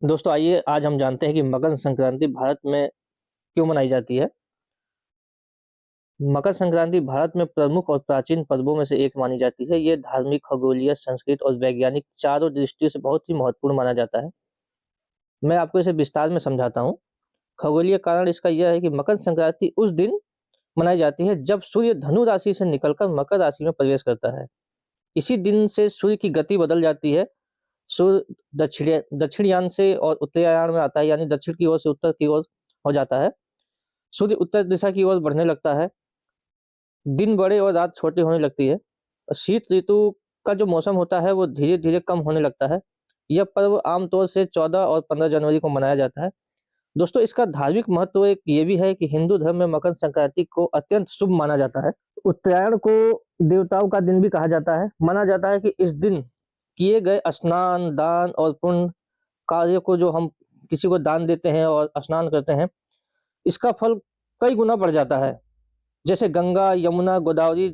दोस्तों आइए आज हम जानते हैं कि मकर संक्रांति भारत में क्यों मनाई जाती है। मकर संक्रांति भारत में प्रमुख और प्राचीन पर्वों में से एक मानी जाती है। ये धार्मिक, खगोलीय, सांस्कृतिक और वैज्ञानिक चारों दृष्टियों से बहुत ही महत्वपूर्ण माना जाता है। मैं आपको इसे विस्तार में समझाता हूँ। खगोलीय कारण इसका यह है कि मकर संक्रांति उस दिन मनाई जाती है जब सूर्य धनु राशि से निकलकर मकर राशि में प्रवेश करता है। इसी दिन से सूर्य की गति बदल जाती है। सूर्य दक्षिणयान से और उत्तरायण में आता है, यानी दक्षिण की ओर से उत्तर की ओर हो जाता है। सूर्य उत्तर दिशा की ओर बढ़ने लगता है। दिन बड़े और रात छोटी होने लगती है। और शीत ऋतु का जो मौसम होता है वो धीरे धीरे कम होने लगता है। यह पर्व आमतौर से 14 और 15 जनवरी को मनाया जाता है। दोस्तों इसका धार्मिक महत्व एक ये भी है कि हिंदू धर्म में मकर संक्रांति को अत्यंत शुभ माना जाता है। उत्तरायण को देवताओं का दिन भी कहा जाता है। माना जाता है कि इस दिन किए गए स्नान, दान और पुण्य कार्य को, जो हम किसी को दान देते हैं और स्नान करते हैं, इसका फल कई गुना बढ़ जाता है। जैसे गंगा, यमुना, गोदावरी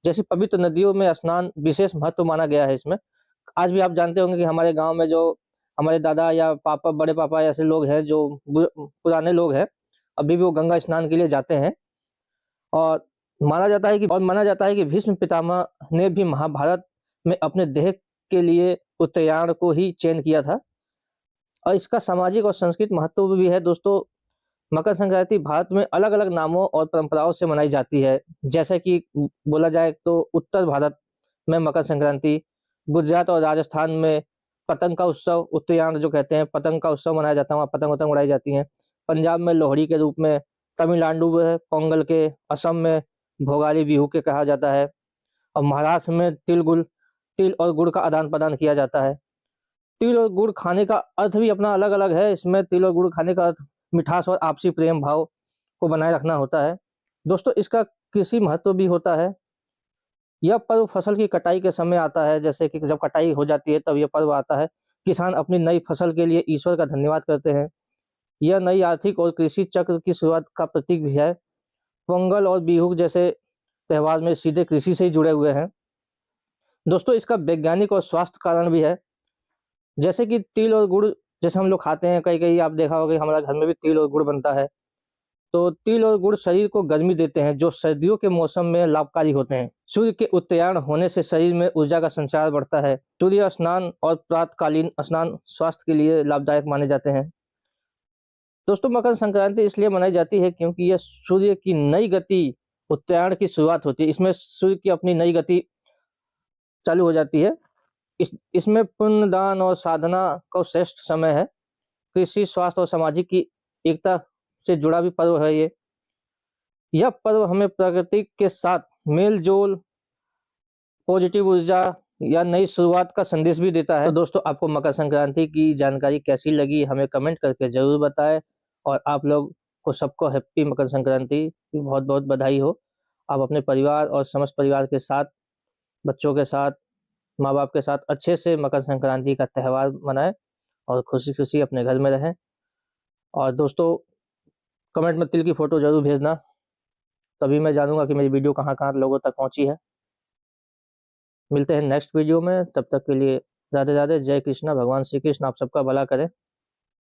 जैसी पवित्र नदियों में स्नान विशेष महत्व माना गया है इसमें। आज भी आप जानते होंगे कि हमारे गांव में जो हमारे दादा या पापा, बड़े पापा ऐसे लोग हैं जो पुराने लोग हैं, अभी भी वो गंगा स्नान के लिए जाते हैं। और माना जाता है कि भीष्म पितामह ने भी महाभारत में अपने देह के लिए उत्तरायण को ही चयन किया था। और इसका सामाजिक और सांस्कृतिक महत्व भी है। दोस्तों मकर संक्रांति भारत में अलग अलग नामों और परंपराओं से मनाई जाती है। जैसे कि बोला जाए तो उत्तर भारत में मकर संक्रांति, गुजरात और राजस्थान में पतंग का उत्सव, उत्तरायण जो कहते हैं, पतंग का उत्सव मनाया जाता है, वहाँ पतंग वतंग उड़ाई जाती हैं। पंजाब में लोहड़ी के रूप में, तमिलनाडु में पोंगल के, असम में भोगाली बिहू के कहा जाता है। और महाराष्ट्र में तिल और गुड़ का आदान प्रदान किया जाता है। तिल और गुड़ खाने का अर्थ भी अपना अलग अलग है। इसमें तिल और गुड़ खाने का अर्थ मिठास और आपसी प्रेम भाव को बनाए रखना होता है। दोस्तों इसका कृषि महत्व भी होता है। यह पर्व फसल की कटाई के समय आता है। जैसे कि जब कटाई हो जाती है तब यह पर्व आता है। किसान अपनी नई फसल के लिए ईश्वर का धन्यवाद करते हैं। यह नई आर्थिक और कृषि चक्र की शुरुआत का प्रतीक भी है। पोंगल और बिहू जैसे त्योहार में सीधे कृषि से ही जुड़े हुए हैं। दोस्तों इसका वैज्ञानिक और स्वास्थ्य कारण भी है। जैसे कि तिल और गुड़ जैसे हम लोग खाते हैं, कई कई आप देखा होगा कि हमारे घर में भी तिल और गुड़ बनता है। तो तिल और गुड़ शरीर को गर्मी देते हैं, जो सर्दियों के मौसम में लाभकारी होते हैं। सूर्य के उत्तरायण होने से शरीर में ऊर्जा का संचार बढ़ता है। सूर्य स्नान और प्रातःकालीन स्नान स्वास्थ्य के लिए लाभदायक माने जाते हैं। दोस्तों मकर संक्रांति इसलिए मनाई जाती है क्योंकि यह सूर्य की नई गति, उत्तरायण की शुरुआत होती है। इसमें सूर्य की अपनी नई गति चालू हो जाती है। इसमें पुण्य, दान और साधना का श्रेष्ठ समय है। कृषि, स्वास्थ्य और सामाजिक की एकता से जुड़ा भी पर्व है ये। यह पर्व हमें प्रकृति के साथ मेल जोल, पॉजिटिव ऊर्जा या नई शुरुआत का संदेश भी देता है। तो दोस्तों आपको मकर संक्रांति की जानकारी कैसी लगी हमें कमेंट करके जरूर बताएं। और आप लोग को सबको हैप्पी मकर संक्रांति की बहुत बहुत बधाई हो। आप अपने परिवार और समस्त परिवार के साथ, बच्चों के साथ, माँ बाप के साथ अच्छे से मकर संक्रांति का त्यौहार मनाएं और खुशी खुशी अपने घर में रहें। और दोस्तों कमेंट में तिल की फोटो जरूर भेजना, तभी मैं जानूंगा कि मेरी वीडियो कहाँ कहाँ लोगों तक पहुंची है। मिलते हैं नेक्स्ट वीडियो में, तब तक के लिए राधे राधे, जय कृष्णा। भगवान श्री कृष्ण आप सबका भला करें।